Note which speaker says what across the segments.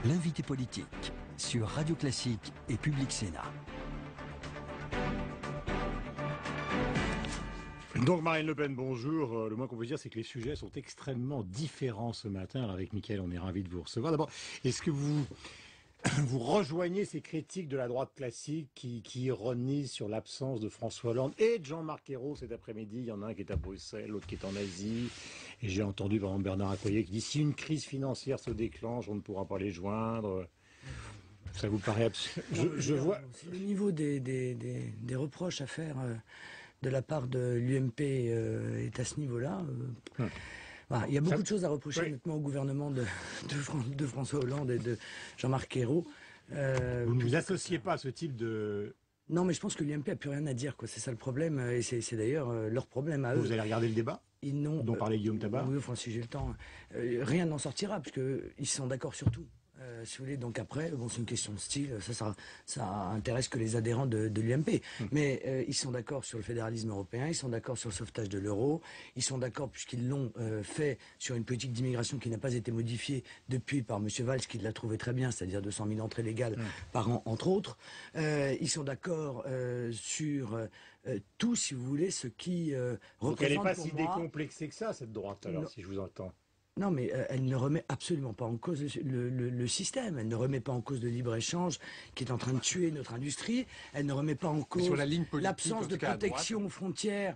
Speaker 1: L'invité politique sur Radio Classique et Public Sénat.
Speaker 2: Donc Marine Le Pen, bonjour. Le moins qu'on peut dire, c'est que les sujets sont extrêmement différents ce matin. Alors avec Mickaël, on est ravis de vous recevoir. D'abord, est-ce que vous rejoignez ces critiques de la droite classique qui ironisent sur l'absence de François Hollande et de Jean-Marc Ayrault cet après-midi? Il y en a un qui est à Bruxelles, l'autre qui est en Asie. Et j'ai entendu par exemple Bernard Accoyer qui dit si une crise financière se déclenche, on ne pourra pas les joindre. Ça vous paraît absurde? Je vois.
Speaker 3: Le niveau des reproches à faire de la part de l'UMP est à ce niveau-là. Voilà, il y a beaucoup de choses à reprocher, honnêtement, au gouvernement de François Hollande et de Jean-Marc Ayrault.
Speaker 2: Vous ne vous associez pas à ce type de...
Speaker 3: Non, mais je pense que l'UMP a plus rien à dire, quoi. C'est ça le problème, et c'est d'ailleurs leur problème à eux.
Speaker 2: Vous allez regarder le débat
Speaker 3: dont
Speaker 2: parlait Guillaume Tabar?
Speaker 3: Oui, enfin, si j'ai le temps. Rien n'en sortira, parce que ils sont d'accord sur tout. Si vous voulez, donc après, bon, c'est une question de style, ça intéresse que les adhérents de l'UMP. Mais ils sont d'accord sur le fédéralisme européen, ils sont d'accord sur le sauvetage de l'euro, ils sont d'accord puisqu'ils l'ont fait sur une politique d'immigration qui n'a pas été modifiée depuis par M. Valls, qui l'a trouvé très bien, c'est-à-dire 200 000 entrées légales par an, entre autres. Ils sont d'accord sur tout, si vous voulez, ce qui représente.
Speaker 2: Elle n'est pas si décomplexée que ça, cette droite, alors, non. Si je vous entends.
Speaker 3: Non, mais elle ne remet absolument pas en cause le système. Elle ne remet pas en cause le libre-échange qui est en train de tuer notre industrie. Elle ne remet pas en cause l'absence de protection aux frontières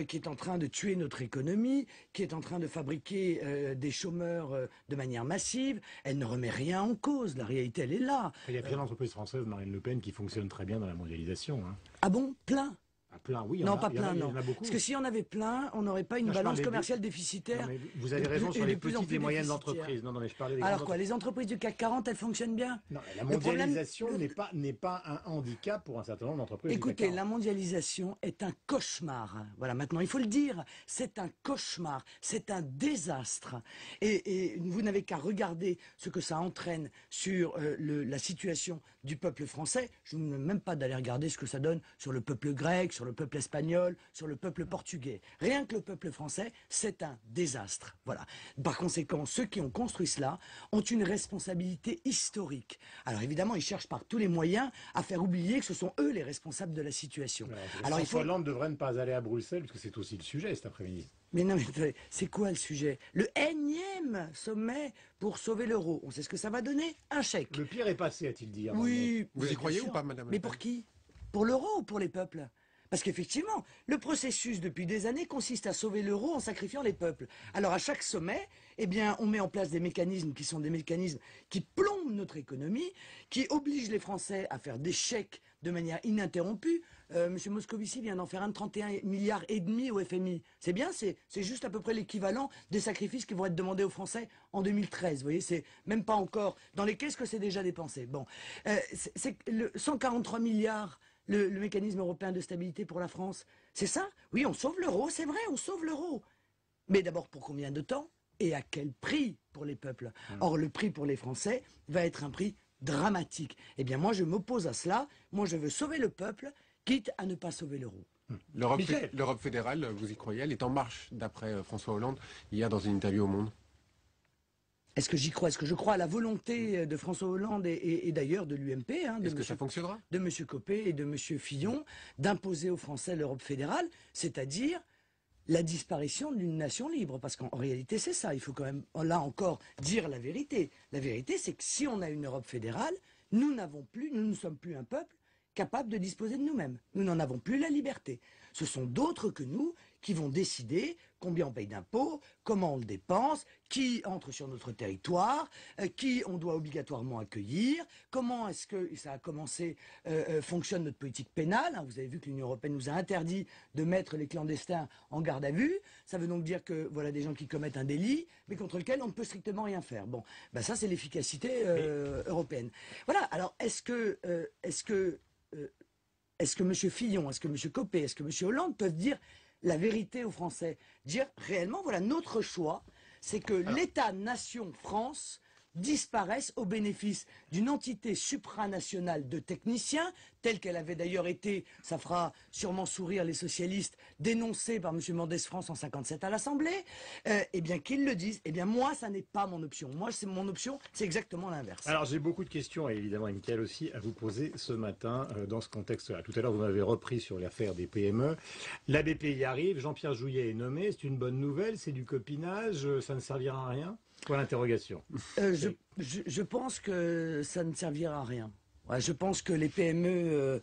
Speaker 3: qui est en train de tuer notre économie, qui est en train de fabriquer des chômeurs de manière massive. Elle ne remet rien en cause. La réalité, elle est là.
Speaker 2: Il y a plein d'entreprises françaises, Marine Le Pen, qui fonctionnent très bien dans la mondialisation. Hein.
Speaker 3: Ah bon? Plein?
Speaker 2: Plein, oui.
Speaker 3: Non, pas plein, non. Parce que si on avait plein, on n'aurait pas une balance commerciale déficitaire.
Speaker 2: Non, mais vous avez raison sur les petites et moyennes entreprises. Non, mais je parlais des
Speaker 3: Alors quoi, les entreprises du CAC 40, elles fonctionnent bien?
Speaker 2: Non, la mondialisation n'est pas un handicap pour un certain nombre d'entreprises.
Speaker 3: Écoutez, la mondialisation est un cauchemar. Voilà, maintenant, il faut le dire. C'est un cauchemar. C'est un désastre. Et vous n'avez qu'à regarder ce que ça entraîne sur la situation du peuple français. Je ne vous demande même pas d'aller regarder ce que ça donne sur le peuple grec, sur le peuple espagnol, sur le peuple portugais. Rien que le peuple français, c'est un désastre. Voilà. Par conséquent, ceux qui ont construit cela ont une responsabilité historique. Alors évidemment, ils cherchent par tous les moyens à faire oublier que ce sont eux les responsables de la situation.
Speaker 2: Alors François Hollande devrait ne pas aller à Bruxelles, parce que c'est aussi le sujet cet après-midi.
Speaker 3: Mais non, mais c'est quoi le sujet? Le énième sommet pour sauver l'euro. On sait ce que ça va donner? Un chèque.
Speaker 2: Le pire est passé, a-t-il dit.
Speaker 3: Oui.
Speaker 4: Vous y croyez ou pas, madame?
Speaker 3: Mais pour qui? Pour l'euro ou pour les peuples? Parce qu'effectivement, le processus depuis des années consiste à sauver l'euro en sacrifiant les peuples. Alors à chaque sommet, eh bien, on met en place des mécanismes qui sont des mécanismes qui plombent notre économie, qui obligent les Français à faire des chèques de manière ininterrompue. Monsieur Moscovici vient d'en faire un de 31,5 milliards au FMI. C'est bien, c'est juste à peu près l'équivalent des sacrifices qui vont être demandés aux Français en 2013. Vous voyez, c'est même pas encore dans les caisses que c'est déjà dépensé. Bon, c'est 143 milliards. Le mécanisme européen de stabilité pour la France. C'est ça? Oui, on sauve l'euro, c'est vrai, on sauve l'euro. Mais d'abord, pour combien de temps? Et à quel prix pour les peuples? Or, le prix pour les Français va être un prix dramatique. Eh bien, moi, je m'oppose à cela. Moi, je veux sauver le peuple, quitte à ne pas sauver l'euro.
Speaker 4: L'Europe fédérale, vous y croyez? Elle est en marche, d'après François Hollande, hier dans une interview au Monde.
Speaker 3: Est-ce que j'y crois? Est-ce que je crois à la volonté de François Hollande et d'ailleurs de l'UMP,
Speaker 4: est-ce que ça fonctionnera?
Speaker 3: De M. Copé et de M. Fillon, d'imposer aux Français l'Europe fédérale, c'est-à-dire la disparition d'une nation libre? Parce qu'en réalité, c'est ça. Il faut quand même, là encore, dire la vérité. La vérité, c'est que si on a une Europe fédérale, nous ne sommes plus un peuple capable de disposer de nous-mêmes. Nous n'en avons plus la liberté. Ce sont d'autres que nous qui vont décider combien on paye d'impôts, comment on le dépense, qui entre sur notre territoire, qui on doit obligatoirement accueillir, comment est-ce que, ça a commencé, fonctionne notre politique pénale. Hein. Vous avez vu que l'Union européenne nous a interdit de mettre les clandestins en garde à vue. Ça veut donc dire que voilà des gens qui commettent un délit, mais contre lequel on ne peut strictement rien faire. Bon, ben ça c'est l'efficacité européenne. Voilà, alors est-ce que M. Fillon, est-ce que M. Copé, est-ce que M. Hollande peuvent dire la vérité aux Français? Dire réellement, voilà, notre choix, c'est que l'État-nation France disparaissent au bénéfice d'une entité supranationale de techniciens, telle qu'elle avait d'ailleurs été, ça fera sûrement sourire les socialistes, dénoncée par M. Mendès France en 57 à l'Assemblée, eh bien qu'ils le disent. Eh bien moi, ça n'est pas mon option. Moi, c'est mon option, c'est exactement l'inverse.
Speaker 2: Alors j'ai beaucoup de questions, et évidemment, et Mickaël aussi, à vous poser ce matin dans ce contexte-là. Tout à l'heure, vous m'avez repris sur l'affaire des PME. La BPI arrive, Jean-Pierre Jouyet est nommé, c'est une bonne nouvelle, c'est du copinage, ça ne servira à rien? Point d'interrogation.
Speaker 3: Je pense que ça ne servira à rien. Ouais, je pense que les PME,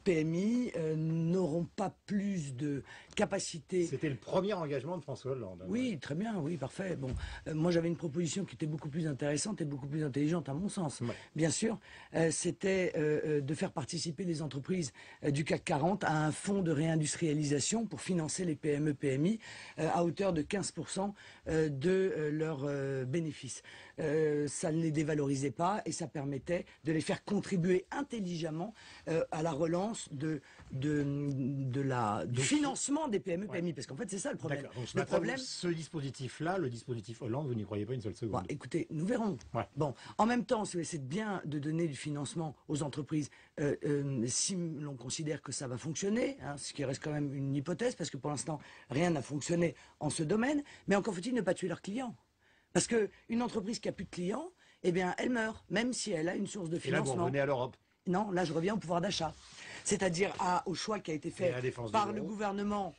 Speaker 3: PMI n'auront pas plus de capacité.
Speaker 2: C'était le premier engagement de François Hollande.
Speaker 3: Oui, très bien, oui, parfait. Bon, moi j'avais une proposition qui était beaucoup plus intéressante et beaucoup plus intelligente à mon sens. Ouais. Bien sûr, c'était de faire participer les entreprises du CAC 40 à un fonds de réindustrialisation pour financer les PME, PMI à hauteur de 15% de leurs bénéfices. Ça ne les dévalorisait pas et ça permettait de les faire contribuer intelligemment à la relance du financement des PME, PMI, parce qu'en fait c'est ça le problème.
Speaker 2: Donc, le problème, ce dispositif-là, le dispositif Hollande, vous n'y croyez pas une seule seconde?
Speaker 3: Bah, écoutez, nous verrons. Ouais. Bon, en même temps, c'est bien de donner du financement aux entreprises si l'on considère que ça va fonctionner, hein, ce qui reste quand même une hypothèse, parce que pour l'instant rien n'a fonctionné en ce domaine, mais encore faut-il ne pas tuer leurs clients. Parce qu'une entreprise qui a plus de clients, eh bien, elle meurt, même si elle a une source de financement.
Speaker 2: Et là, vous revenez à l'Europe.
Speaker 3: Non, là, je reviens au pouvoir d'achat. C'est-à-dire au choix qui a été fait par le gouvernement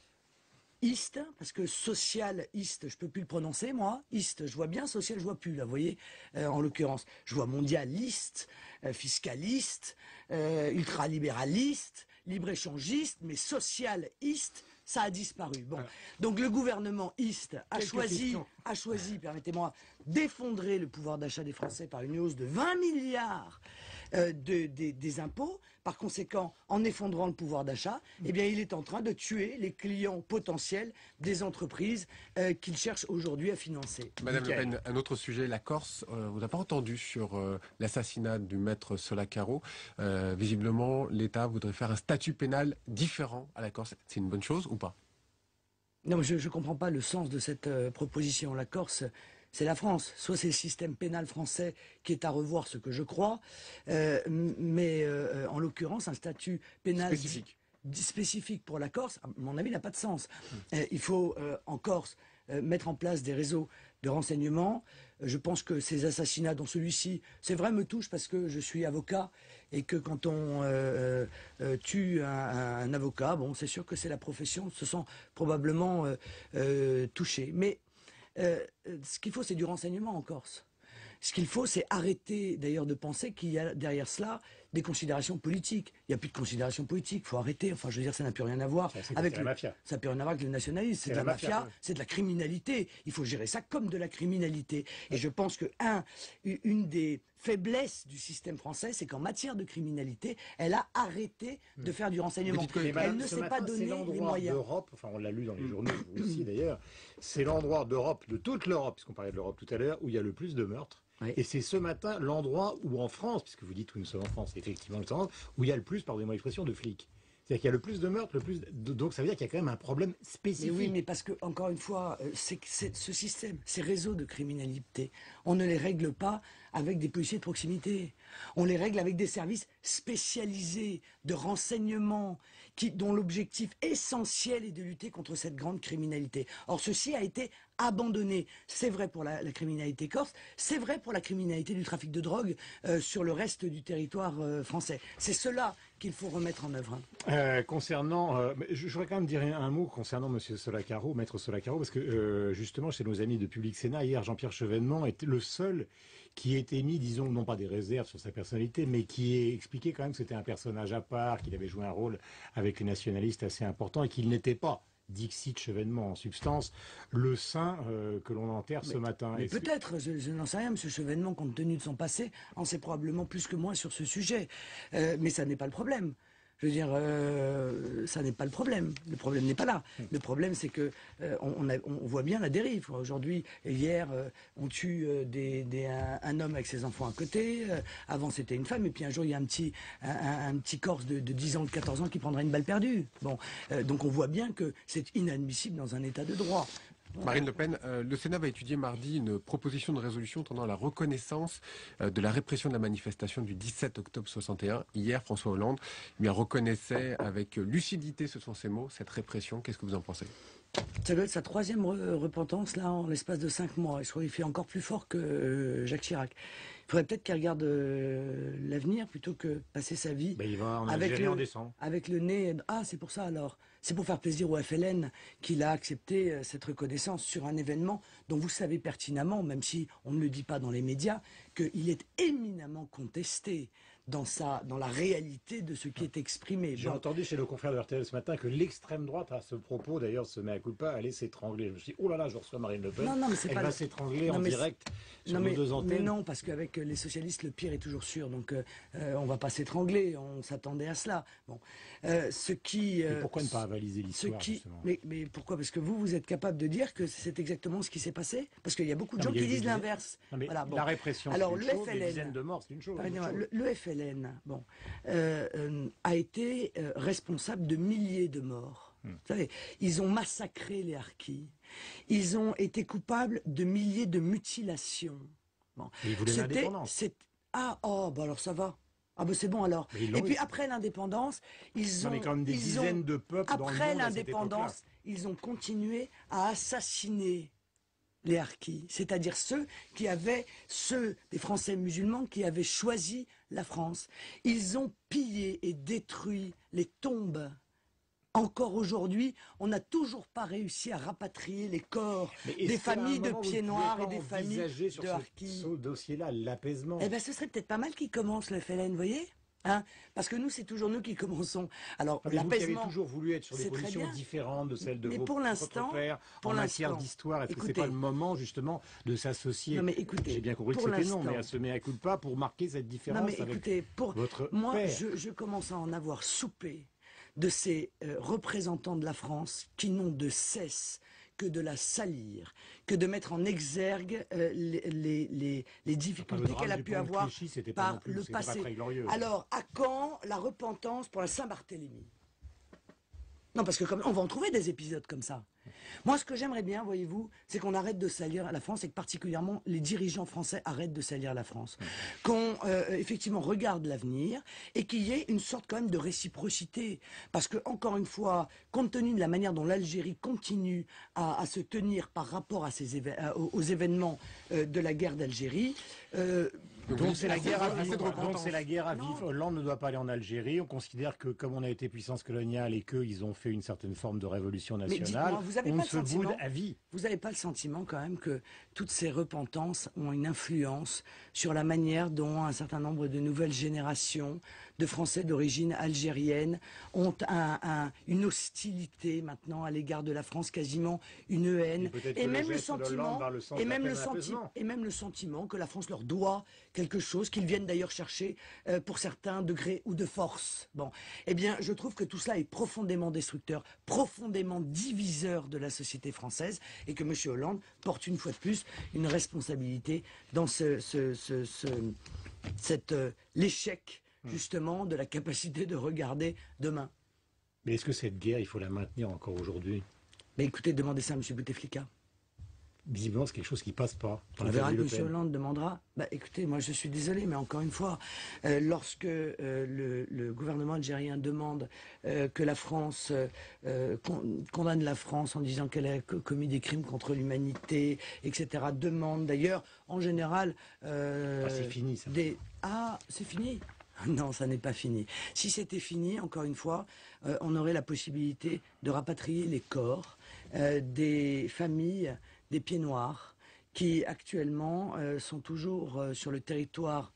Speaker 3: IST, parce que socialiste, je peux plus le prononcer, moi. IST, je vois bien, social, je vois plus, là, vous voyez, en l'occurrence. Je vois mondialiste, fiscaliste, ultralibéraliste, libre-échangiste, mais socialiste, ça a disparu. Bon. Donc le gouvernement IST a choisi, permettez-moi, d'effondrer le pouvoir d'achat des Français par une hausse de 20 milliards des impôts. Par conséquent, en effondrant le pouvoir d'achat, eh bien, il est en train de tuer les clients potentiels des entreprises qu'il cherche aujourd'hui à financer.
Speaker 4: Madame Le Pen, un autre sujet, la Corse. On n'a pas entendu sur l'assassinat du maître Solacaro. Visiblement, l'État voudrait faire un statut pénal différent à la Corse. C'est une bonne chose ou pas?
Speaker 3: Non, je ne comprends pas le sens de cette proposition. La Corse, c'est la France. Soit c'est le système pénal français qui est à revoir, ce que je crois, mais en l'occurrence, un statut pénal spécifique pour la Corse, à mon avis, n'a pas de sens. Il faut, en Corse, mettre en place des réseaux de renseignement. Je pense que ces assassinats, dont celui-ci, c'est vrai, me touche parce que je suis avocat et que quand on tue un avocat, bon, c'est sûr que c'est la profession, se sent probablement touchée. Mais ce qu'il faut, c'est du renseignement en Corse. Ce qu'il faut, c'est arrêter d'ailleurs de penser qu'il y a derrière cela des considérations politiques. Il n'y a plus de considérations politiques, il faut arrêter. Enfin, je veux dire, ça n'a plus rien à voir avec
Speaker 2: la mafia.
Speaker 3: Ça n'a plus rien à voir avec le nationalisme. C'est de la mafia, c'est de la criminalité. Il faut gérer ça comme de la criminalité. Et je pense que, une des faiblesses du système français, c'est qu'en matière de criminalité, elle a arrêté de faire du renseignement. Elle ne s'est pas donné les moyens.
Speaker 2: D'Europe, enfin on l'a lu dans les journaux, vous aussi d'ailleurs, c'est l'endroit d'Europe, de toute l'Europe, puisqu'on parlait de l'Europe tout à l'heure, où il y a le plus de meurtres. Oui. Et c'est ce matin l'endroit où en France, puisque vous dites que nous sommes en France, c'est effectivement le sens, où il y a le plus, pardonnez-moi l'expression, de flics. C'est-à-dire qu'il y a le plus de meurtres, donc ça veut dire qu'il y a quand même un problème spécifique.
Speaker 3: Mais oui, mais parce que, encore une fois, ce système, ces réseaux de criminalité, on ne les règle pas avec des policiers de proximité. On les règle avec des services spécialisés de renseignement dont l'objectif essentiel est de lutter contre cette grande criminalité. Or, ceci a été abandonné. C'est vrai pour la criminalité corse, c'est vrai pour la criminalité du trafic de drogue sur le reste du territoire français. C'est cela qu'il faut remettre en œuvre.
Speaker 2: Je voudrais quand même dire un mot concernant Monsieur Solacaro, Maître Solacaro, parce que justement, chez nos amis de Public Sénat, hier, Jean-Pierre Chevènement était le seul qui ait émis, disons, non pas des réserves sur sa personnalité, mais qui ait expliqué quand même que c'était un personnage à part, qu'il avait joué un rôle avec les nationalistes assez important et qu'il n'était pas, dixit Chevènement, en substance, le saint que l'on enterre ce matin.
Speaker 3: Mais peut-être, je n'en sais rien, M. Chevènement, compte tenu de son passé, en sait probablement plus que moi sur ce sujet. Mais ça n'est pas le problème. Je veux dire, ça n'est pas le problème. Le problème n'est pas là. Le problème, c'est que on voit bien la dérive. Aujourd'hui, hier, on tue un homme avec ses enfants à côté. Avant, c'était une femme. Et puis un jour, il y a un petit Corse de 10 ans, de 14 ans qui prendra une balle perdue. Bon, donc on voit bien que c'est inadmissible dans un état de droit.
Speaker 4: Marine Le Pen, le Sénat va étudier mardi une proposition de résolution tendant à la reconnaissance de la répression de la manifestation du 17 octobre 61. Hier, François Hollande reconnaissait avec lucidité, ce sont ses mots, cette répression. Qu'est-ce que vous en pensez?
Speaker 3: Ça doit être sa troisième repentance, là, en l'espace de 5 mois. Je trouve qu'il fait encore plus fort que Jacques Chirac. Il faudrait peut-être qu'il regarde l'avenir plutôt que passer sa vie
Speaker 2: Il va en
Speaker 3: avec
Speaker 2: Algérie en décembre.
Speaker 3: avec le nez. Ah, c'est pour ça alors. C'est pour faire plaisir au FLN qu'il a accepté cette reconnaissance sur un événement dont vous savez pertinemment, même si on ne le dit pas dans les médias, qu'il est éminemment contesté dans la réalité de ce qui est exprimé.
Speaker 2: J'ai
Speaker 3: Bon.
Speaker 2: entendu chez le confrère de RTL ce matin que l'extrême droite, à ce propos, d'ailleurs, se met à coup de pas, allait s'étrangler. Je me suis dit, oh là là, je reçois Marine Le Pen.
Speaker 3: Non, mais c'est
Speaker 2: Elle
Speaker 3: pas
Speaker 2: va
Speaker 3: le-
Speaker 2: s'étrangler
Speaker 3: Non,
Speaker 2: en
Speaker 3: mais
Speaker 2: direct sur
Speaker 3: Non,
Speaker 2: nos
Speaker 3: mais,
Speaker 2: deux
Speaker 3: mais
Speaker 2: antennes.
Speaker 3: non, parce qu'avec les socialistes, le pire est toujours sûr. Donc, on va pas s'étrangler. On s'attendait à cela. Bon,
Speaker 2: Mais pourquoi ne pas avaliser l'histoire, justement?
Speaker 3: mais pourquoi? Parce que vous êtes capable de dire que c'est exactement ce qui s'est passé. Parce qu'il y a beaucoup de
Speaker 2: Non,
Speaker 3: gens
Speaker 2: mais il y a
Speaker 3: qui
Speaker 2: eu
Speaker 3: disent
Speaker 2: des-
Speaker 3: l'inverse.
Speaker 2: Non, mais
Speaker 3: Voilà, bon.
Speaker 2: la répression,
Speaker 3: Alors,
Speaker 2: c'est
Speaker 3: le
Speaker 2: une chose, les
Speaker 3: FLN.
Speaker 2: dizaines de morts, c'est une chose.
Speaker 3: Pardonnez-moi, le FLN, bon, a été responsable de milliers de morts. Vous savez, ils ont massacré les harkis. Ils ont été coupables de milliers de mutilations. Bon.
Speaker 2: Mais ils voulaient l'indépendance.
Speaker 3: Alors ça va. Ah ben c'est bon alors.
Speaker 2: Mais ils l'ont
Speaker 3: Et puis
Speaker 2: eu.
Speaker 3: après l'indépendance, ils
Speaker 2: Non,
Speaker 3: ont...
Speaker 2: mais comme des
Speaker 3: ils ont-
Speaker 2: dizaines de peuples dans le
Speaker 3: Après
Speaker 2: monde à cette
Speaker 3: l'indépendance, ils ont continué à assassiner les harkis, c'est-à-dire ceux des Français musulmans qui avaient choisi la France. Ils ont pillé et détruit les tombes. Encore aujourd'hui, on n'a toujours pas réussi à rapatrier les corps
Speaker 2: Mais est-ce
Speaker 3: des
Speaker 2: qu'à un
Speaker 3: familles de
Speaker 2: moment, vous
Speaker 3: pieds
Speaker 2: ne
Speaker 3: noirs
Speaker 2: pouvez
Speaker 3: et
Speaker 2: pas
Speaker 3: des familles
Speaker 2: envisager sur
Speaker 3: de harkis.
Speaker 2: ce dossier-là l'apaisement?
Speaker 3: Eh bien, ce serait peut-être pas mal qu'ils commencent le FLN, vous voyez, hein? Parce que nous, c'est toujours nous qui commençons. Alors,
Speaker 2: Ah, mais vous qui avez
Speaker 3: l'apaisement...
Speaker 2: toujours voulu être sur des
Speaker 3: c'est très
Speaker 2: positions
Speaker 3: bien.
Speaker 2: différentes de celles de
Speaker 3: Mais
Speaker 2: vos
Speaker 3: pour l'instant-
Speaker 2: votre père
Speaker 3: pour
Speaker 2: en matière
Speaker 3: l'instant,
Speaker 2: d'histoire, est-ce que c'est
Speaker 3: écoutez.
Speaker 2: pas le moment justement de s'associer?
Speaker 3: Non, mais écoutez,
Speaker 2: J'ai bien compris que
Speaker 3: pour
Speaker 2: c'était non,
Speaker 3: l'instant-
Speaker 2: mais à se mettre à coup de pas pour marquer cette différence
Speaker 3: Non, mais
Speaker 2: avec
Speaker 3: écoutez,
Speaker 2: votre
Speaker 3: moi,
Speaker 2: père.
Speaker 3: je commence à en avoir soupé de ces représentants de la France qui n'ont de cesse que de la salir, que de mettre en exergue les difficultés qu'elle a pu avoir par le passé. Alors, à quand la repentance pour la Saint-Barthélemy? Non, parce que on va en trouver des épisodes comme ça. Moi, ce que j'aimerais bien, voyez-vous, c'est qu'on arrête de salir la France et que particulièrement les dirigeants français arrêtent de salir la France. Qu'on, effectivement, regarde l'avenir et qu'il y ait une sorte quand même de réciprocité. Parce que, encore une fois, compte tenu de la manière dont l'Algérie continue à se tenir par rapport à aux événements de la guerre d'Algérie,
Speaker 2: Donc c'est la guerre à
Speaker 4: assez de
Speaker 2: vivre.
Speaker 4: repentance.
Speaker 2: Donc c'est la guerre à
Speaker 3: Non.
Speaker 2: vivre. Hollande ne doit pas aller en Algérie. On considère que comme on a été puissance coloniale et qu'ils ont fait une certaine forme de révolution nationale,
Speaker 3: dites-moi, vous avez
Speaker 2: on
Speaker 3: pas le
Speaker 2: se boude
Speaker 3: sentiment
Speaker 2: à vie.
Speaker 3: vous n'avez pas le sentiment quand même que toutes ces repentances ont une influence sur la manière dont un certain nombre de nouvelles générations de Français d'origine algérienne ont une hostilité maintenant à l'égard de la France, quasiment une haine,
Speaker 2: peut-être que
Speaker 3: et
Speaker 2: le
Speaker 3: même le
Speaker 2: geste d'Hollande
Speaker 3: sentiment,
Speaker 2: va le sens
Speaker 3: et
Speaker 2: de
Speaker 3: même
Speaker 2: la
Speaker 3: le
Speaker 2: peine
Speaker 3: sentiment,
Speaker 2: d'apaisement.
Speaker 3: et même le sentiment que la France leur doit quelque chose qu'ils viennent d'ailleurs chercher pour certains degrés ou de force. Bon, eh bien, je trouve que tout cela est profondément destructeur, profondément diviseur de la société française, et que M. Hollande porte une fois de plus une responsabilité dans l'échec justement de la capacité de regarder demain.
Speaker 2: Mais est-ce que cette guerre, il faut la maintenir encore aujourd'hui?
Speaker 3: Mais écoutez, demandez ça à M. Bouteflika.
Speaker 2: Visiblement, c'est quelque chose qui passe pas.
Speaker 3: On verra que M. Hollande demandera. Bah, écoutez, moi je suis désolé, mais encore une fois, lorsque le gouvernement algérien demande que la France condamne la France en disant qu'elle a commis des crimes contre l'humanité, etc., demande d'ailleurs, en général...
Speaker 2: c'est fini, ça.
Speaker 3: C'est fini? Non, ça n'est pas fini. Si c'était fini, encore une fois, on aurait la possibilité de rapatrier les corps des familles des pieds noirs qui actuellement sont toujours sur le territoire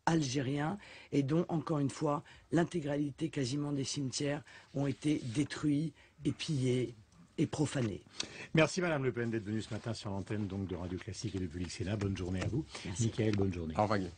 Speaker 3: algérien et dont, encore une fois, l'intégralité quasiment des cimetières ont été détruits et pillés et profanés.
Speaker 2: Merci Madame Le Pen d'être venue ce matin sur l'antenne donc de Radio Classique et de Public Sénat. Bonne journée à vous.
Speaker 3: Merci.
Speaker 2: Michael, bonne journée.
Speaker 4: Au revoir, Guy.